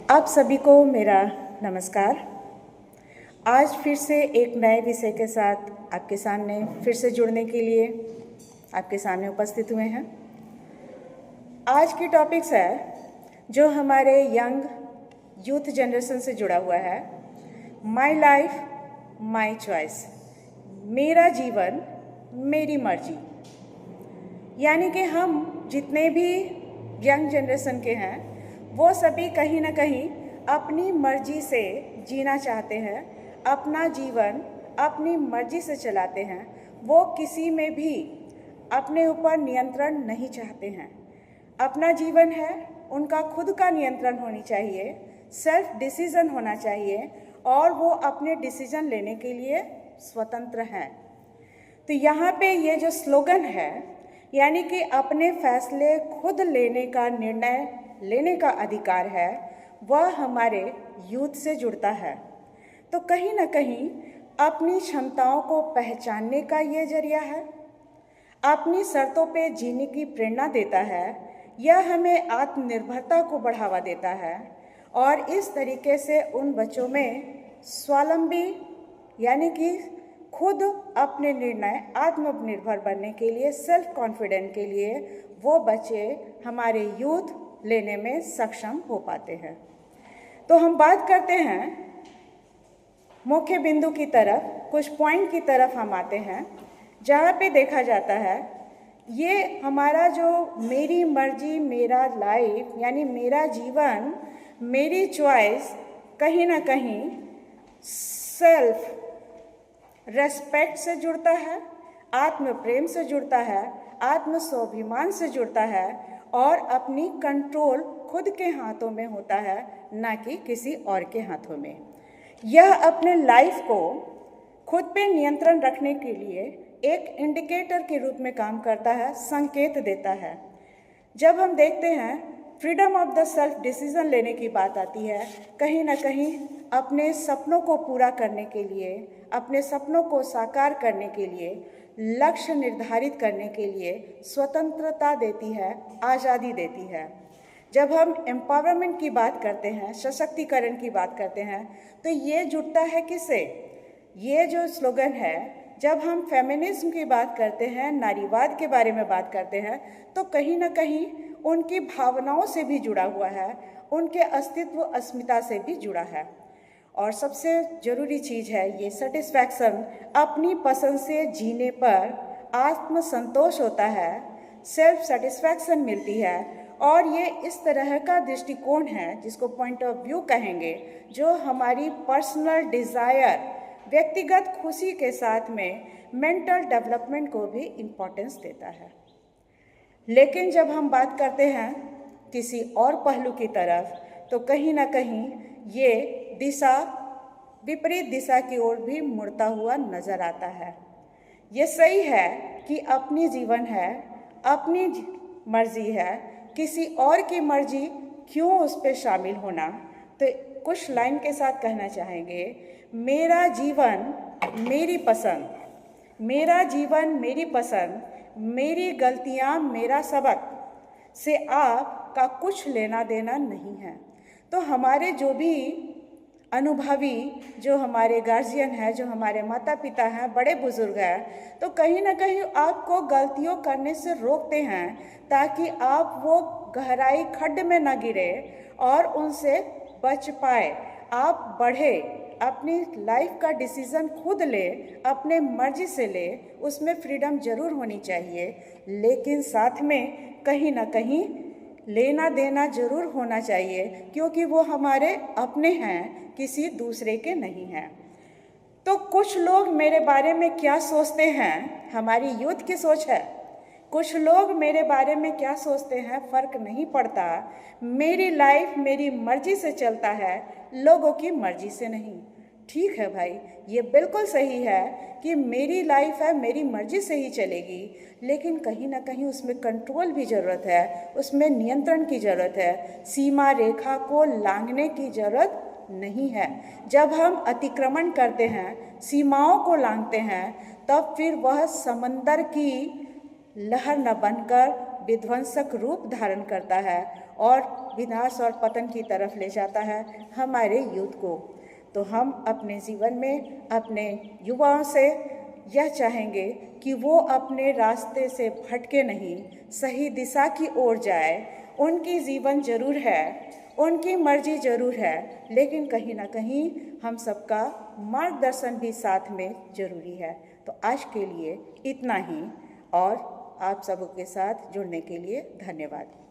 आप सभी को मेरा नमस्कार। आज फिर से एक नए विषय के साथ आपके सामने फिर से जुड़ने के लिए आपके सामने उपस्थित हुए हैं। आज की टॉपिक्स है जो हमारे यंग यूथ जनरेशन से जुड़ा हुआ है, माई लाइफ माई चॉइस, मेरा जीवन मेरी मर्जी। यानी कि हम जितने भी यंग जनरेशन के हैं वो सभी कहीं ना कहीं अपनी मर्जी से जीना चाहते हैं, अपना जीवन अपनी मर्जी से चलाते हैं। वो किसी में भी अपने ऊपर नियंत्रण नहीं चाहते हैं। अपना जीवन है, उनका खुद का नियंत्रण होनी चाहिए, सेल्फ डिसीजन होना चाहिए और वो अपने डिसीजन लेने के लिए स्वतंत्र हैं। तो यहाँ पे ये जो स्लोगन है, यानी कि अपने फैसले खुद लेने का, निर्णय लेने का अधिकार है, वह हमारे यूथ से जुड़ता है। तो कहीं ना कहीं अपनी क्षमताओं को पहचानने का ये जरिया है, अपनी शर्तों पे जीने की प्रेरणा देता है। यह हमें आत्मनिर्भरता को बढ़ावा देता है और इस तरीके से उन बच्चों में स्वावलंबी यानी कि खुद अपने निर्णय आत्मनिर्भर बनने के लिए, सेल्फ कॉन्फिडेंट के लिए वो बच्चे हमारे यूथ लेने में सक्षम हो पाते हैं। तो हम बात करते हैं मुख्य बिंदु की तरफ, कुछ पॉइंट की तरफ हम आते हैं जहाँ पे देखा जाता है ये हमारा जो मेरी मर्जी मेरा लाइफ यानी मेरा जीवन मेरी चॉइस कहीं ना कहीं सेल्फ रेस्पेक्ट से जुड़ता है, आत्म प्रेम से जुड़ता है, आत्म स्वाभिमान से जुड़ता है और अपनी कंट्रोल खुद के हाथों में होता है, ना कि किसी और के हाथों में। यह अपने लाइफ को खुद पे नियंत्रण रखने के लिए एक इंडिकेटर के रूप में काम करता है, संकेत देता है। जब हम देखते हैं freedom of the self decision लेने की बात आती है, कहीं ना कहीं अपने सपनों को पूरा करने के लिए, अपने सपनों को साकार करने के लिए, लक्ष्य निर्धारित करने के लिए स्वतंत्रता देती है, आज़ादी देती है। जब हम एम्पावरमेंट की बात करते हैं, सशक्तिकरण की बात करते हैं, तो ये जुड़ता है किससे? ये जो स्लोगन है, जब हम फेमिनिज्म की बात करते हैं, नारीवाद के बारे में बात करते हैं, तो कहीं ना कहीं उनकी भावनाओं से भी जुड़ा हुआ है, उनके अस्तित्व अस्मिता से भी जुड़ा है। और सबसे ज़रूरी चीज़ है ये सेटिस्फैक्शन, अपनी पसंद से जीने पर आत्मसंतोष होता है, सेल्फ सेटिस्फैक्शन मिलती है। और ये इस तरह का दृष्टिकोण है जिसको पॉइंट ऑफ व्यू कहेंगे, जो हमारी पर्सनल डिज़ायर, व्यक्तिगत खुशी के साथ में मेंटल डेवलपमेंट को भी इम्पोर्टेंस देता है। लेकिन जब हम बात करते हैं किसी और पहलू की तरफ, तो कहीं ना कहीं ये दिशा विपरीत दिशा की ओर भी मुड़ता हुआ नजर आता है। ये सही है कि अपनी जीवन है, अपनी मर्जी है, किसी और की मर्जी क्यों उस पर शामिल होना। तो कुछ लाइन के साथ कहना चाहेंगे, मेरा जीवन मेरी पसंद, मेरा जीवन मेरी पसंद, मेरी गलतियां मेरा सबक से आपका कुछ लेना देना नहीं है। तो हमारे जो भी अनुभवी, जो हमारे गार्जियन हैं, जो हमारे माता पिता हैं, बड़े बुजुर्ग हैं, तो कहीं ना कहीं आपको गलतियों करने से रोकते हैं ताकि आप वो गहराई खड्ड में न गिरे और उनसे बच पाए, आप बढ़े, अपनी लाइफ का डिसीज़न खुद ले, अपने मर्जी से ले। उसमें फ्रीडम ज़रूर होनी चाहिए, लेकिन साथ में कहीं ना कहीं लेना देना ज़रूर होना चाहिए, क्योंकि वो हमारे अपने हैं, किसी दूसरे के नहीं हैं। तो कुछ लोग मेरे बारे में क्या सोचते हैं, हमारी यूथ की सोच है, कुछ लोग मेरे बारे में क्या सोचते हैं फ़र्क नहीं पड़ता, मेरी लाइफ मेरी मर्जी से चलता है, लोगों की मर्जी से नहीं। ठीक है भाई, ये बिल्कुल सही है कि मेरी लाइफ है, मेरी मर्जी से ही चलेगी, लेकिन कहीं ना कहीं उसमें कंट्रोल भी ज़रूरत है, उसमें नियंत्रण की ज़रूरत है, सीमा रेखा को लांघने की ज़रूरत नहीं है। जब हम अतिक्रमण करते हैं, सीमाओं को लांघते हैं, तब फिर वह समंदर की लहर न बनकर विध्वंसक रूप धारण करता है और विनाश और पतन की तरफ ले जाता है हमारे यूथ को। तो हम अपने जीवन में अपने युवाओं से यह चाहेंगे कि वो अपने रास्ते से भटके नहीं, सही दिशा की ओर जाए। उनकी जीवन जरूर है, उनकी मर्जी जरूर है, लेकिन कहीं ना कहीं हम सबका मार्गदर्शन भी साथ में जरूरी है। तो आज के लिए इतना ही, और आप सबों के साथ जुड़ने के लिए धन्यवाद।